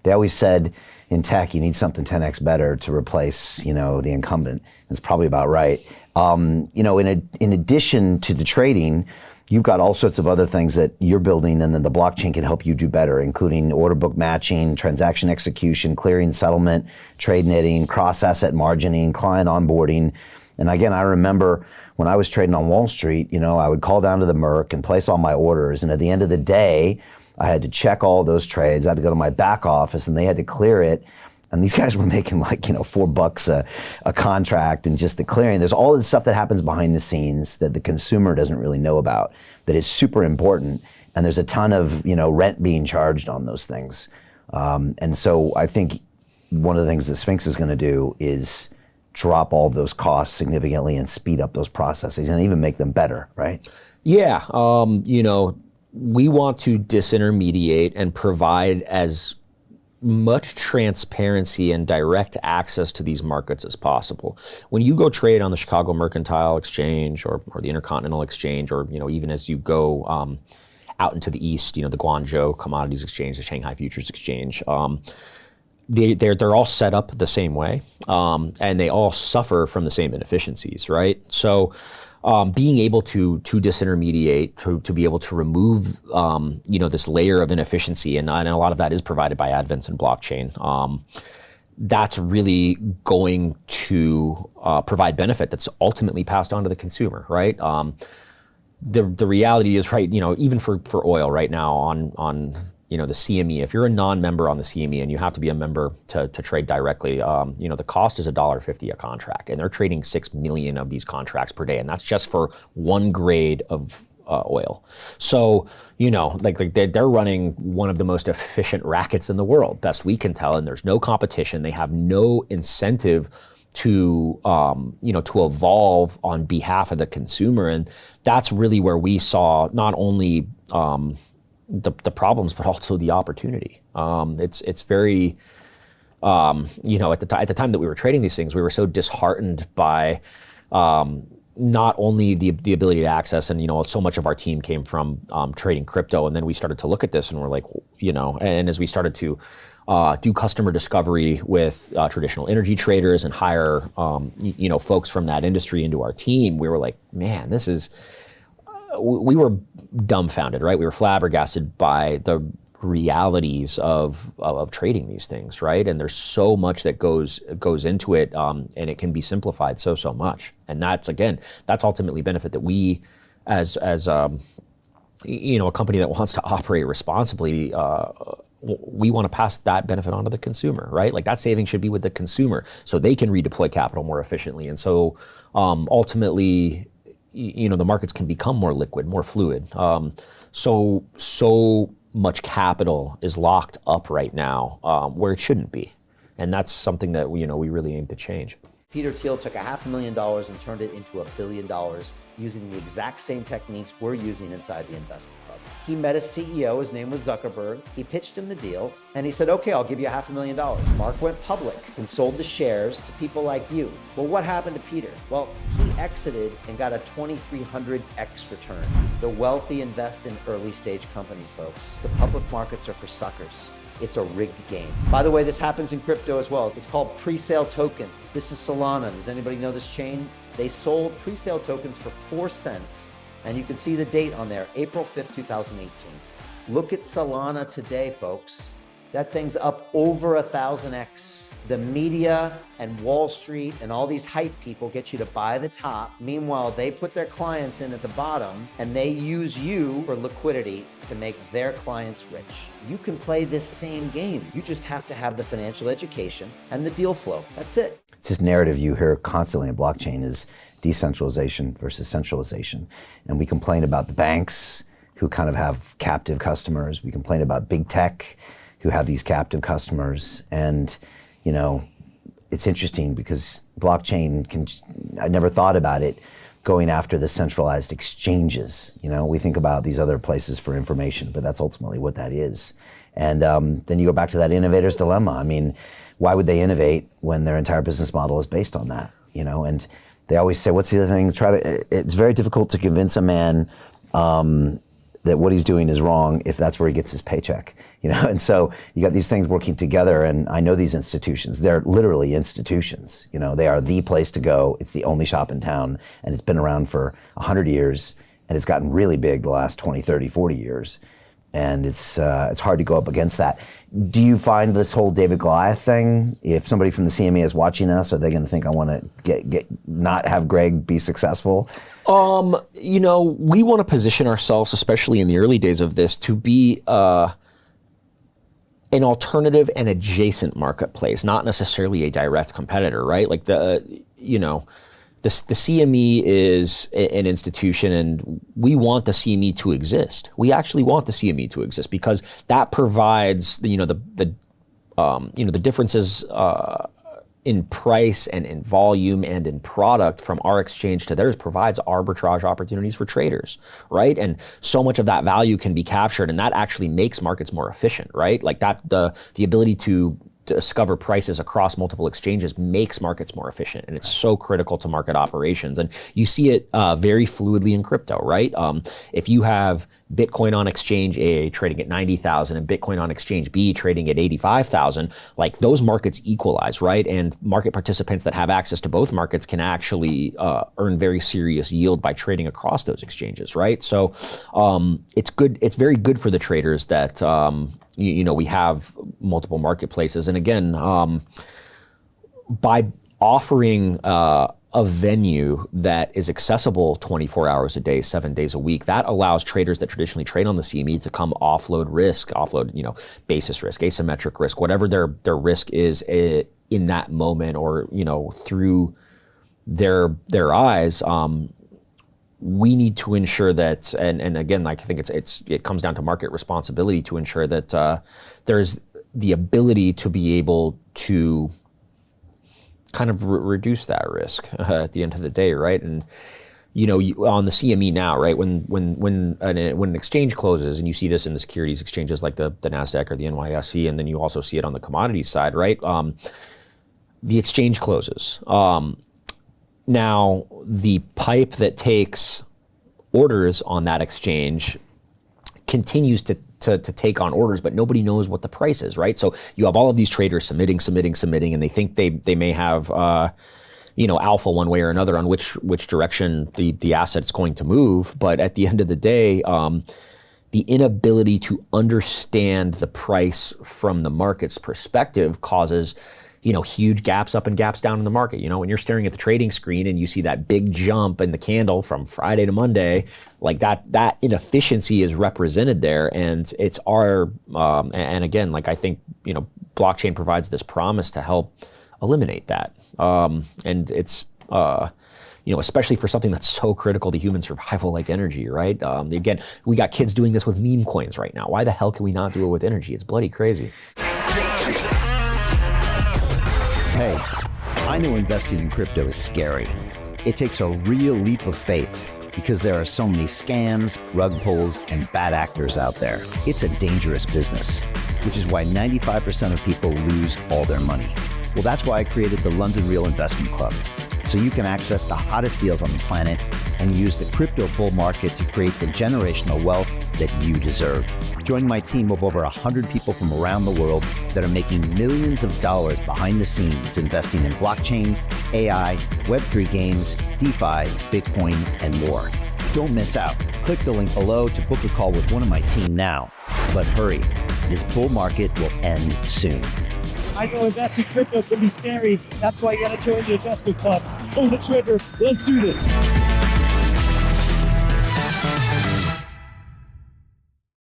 They always said in tech, you need something 10x better to replace, the incumbent. That's probably about right. In addition to the trading, you've got all sorts of other things that you're building and then the blockchain can help you do better, including order book matching, transaction execution, clearing, settlement, trade netting, cross-asset margining, client onboarding. And again, I remember when I was trading on Wall Street, I would call down to the Merc and place all my orders. And at the end of the day, I had to check all those trades. I had to go to my back office and they had to clear it. And these guys were making $4 a contract and just the clearing. There's all this stuff that happens behind the scenes that the consumer doesn't really know about that is super important. And there's a ton of, rent being charged on those things. And so I think one of the things that Sphinx is going to do is drop all of those costs significantly and speed up those processes and even make them better, right? Yeah, we want to disintermediate and provide as much transparency and direct access to these markets as possible. When you go trade on the Chicago Mercantile Exchange or the Intercontinental Exchange, or even as you go out into the east, the Guangzhou Commodities Exchange, the Shanghai Futures Exchange, they're all set up the same way, and they all suffer from the same inefficiencies, right? So being able to disintermediate, to be able to remove this layer of inefficiency, and a lot of that is provided by Advent and blockchain, that's really going to provide benefit that's ultimately passed on to the consumer, right? The reality is, right, even for oil right now on the CME, if you're a non-member on the CME and you have to be a member to trade directly, the cost is $1.50 a contract, and they're trading 6 million of these contracts per day, and that's just for one grade of oil. So, they're running one of the most efficient rackets in the world, best we can tell, and there's no competition. They have no incentive to evolve on behalf of the consumer, and that's really where we saw not only the problems, but also the opportunity. It's very, at the time that we were trading these things, we were so disheartened by not only the ability to access, and so much of our team came from trading crypto, and then we started to look at this and we're like, and as we started to do customer discovery with traditional energy traders and hire folks from that industry into our team, we were like, man, we were dumbfounded, right? We were flabbergasted by the realities of trading these things, right? And there's so much that goes into it, and it can be simplified so much. And that's ultimately benefit that we, as a company that wants to operate responsibly, we want to pass that benefit on to the consumer, right? Like that saving should be with the consumer so they can redeploy capital more efficiently. And so ultimately, the markets can become more liquid, more fluid. So much capital is locked up right now where it shouldn't be. And that's something that we really aim to change. Peter Thiel took $500,000 and turned it into $1 billion using the exact same techniques we're using inside the investment club. He met a CEO, his name was Zuckerberg. He pitched him the deal and he said, okay, I'll give you $500,000. Mark went public and sold the shares to people like you. Well, what happened to Peter? Well, he exited and got a 2,300x return. The wealthy invest in early stage companies, folks. The public markets are for suckers. It's a rigged game. By the way, this happens in crypto as well. It's called pre-sale tokens. This is Solana. Does anybody know this chain? They sold pre-sale tokens for 4 cents. And you can see the date on there, April 5th, 2018. Look at Solana today, folks. That thing's up over 1,000x. The media and Wall Street and all these hype people get you to buy the top. Meanwhile, they put their clients in at the bottom and they use you for liquidity to make their clients rich. You can play this same game. You just have to have the financial education and the deal flow. That's it. It's this narrative you hear constantly in blockchain is decentralization versus centralization. And we complain about the banks who kind of have captive customers. We complain about big tech who have these captive customers. And it's interesting because blockchain I never thought about it going after the centralized exchanges. We think about these other places for information, but that's ultimately what that is. And then you go back to that innovator's dilemma. I mean, why would they innovate when their entire business model is based on that? And they always say, what's the other thing? It's very difficult to convince a man that what he's doing is wrong if that's where he gets his paycheck, you know? And so you got these things working together, and I know these institutions, they're literally institutions, you know, they are the place to go. It's the only shop in town, and it's been around for 100 years, and it's gotten really big the last 20, 30, 40 years. And it's hard to go up against that. Do you find this whole David Goliath thing, if somebody from the CME is watching us, are they going to think I want to get not have Greg be successful? You know, we want to position ourselves, especially in the early days of this, to be an alternative and adjacent marketplace, not necessarily a direct competitor, right? Like the CME is an institution, and we want the CME to exist. We actually want the CME to exist because that provides the differences in price and in volume and in product from our exchange to theirs provides arbitrage opportunities for traders, right? And so much of that value can be captured, and that actually makes markets more efficient, right? Like that, the ability to discover prices across multiple exchanges makes markets more efficient, and it's so critical to market operations. And you see it very fluidly in crypto, right? If you have Bitcoin on exchange A trading at 90,000 and Bitcoin on exchange B trading at 85,000, like those markets equalize, right? And market participants that have access to both markets can actually earn very serious yield by trading across those exchanges, right? So it's good. It's very good for the traders that we have multiple marketplaces. And again, by offering a venue that is accessible 24 hours a day, 7 days a week, that allows traders that traditionally trade on the CME to come offload risk, basis risk, asymmetric risk, whatever their risk is in that moment, or, through their eyes. We need to ensure that, and again, I think it comes down to market responsibility to ensure that there's the ability to be able to kind of reduce that risk at the end of the day, right? And on the CME now, right, when an exchange closes, and you see this in the securities exchanges like the Nasdaq or the NYSE, and then you also see it on the commodities side, right? The exchange closes. Now, the pipe that takes orders on that exchange continues to take on orders, but nobody knows what the price is, right? So you have all of these traders submitting, and they think they may have alpha one way or another on which direction the asset's going to move. But at the end of the day, the inability to understand the price from the market's perspective causes huge gaps up and gaps down in the market. When you're staring at the trading screen and you see that big jump in the candle from Friday to Monday, like that inefficiency is represented there. And it's and again, like I think, blockchain provides this promise to help eliminate that. And it's, especially for something that's so critical to human survival like energy, right? Again, we got kids doing this with meme coins right now. Why the hell can we not do it with energy? It's bloody crazy. Hey, I know investing in crypto is scary. It takes a real leap of faith because there are so many scams, rug pulls, and bad actors out there. It's a dangerous business, which is why 95% of people lose all their money. Well, that's why I created the London Real Investment Club, so you can access the hottest deals on the planet and use the crypto bull market to create the generational wealth that you deserve. Join my team of over 100 people from around the world that are making millions of dollars behind the scenes investing in blockchain, AI, Web3 games, DeFi, Bitcoin, and more. Don't miss out. Click the link below to book a call with one of my team now. But hurry, this bull market will end soon. I know investing in crypto can be scary. That's why you gotta join the investment club. Pull the trigger. Let's do this.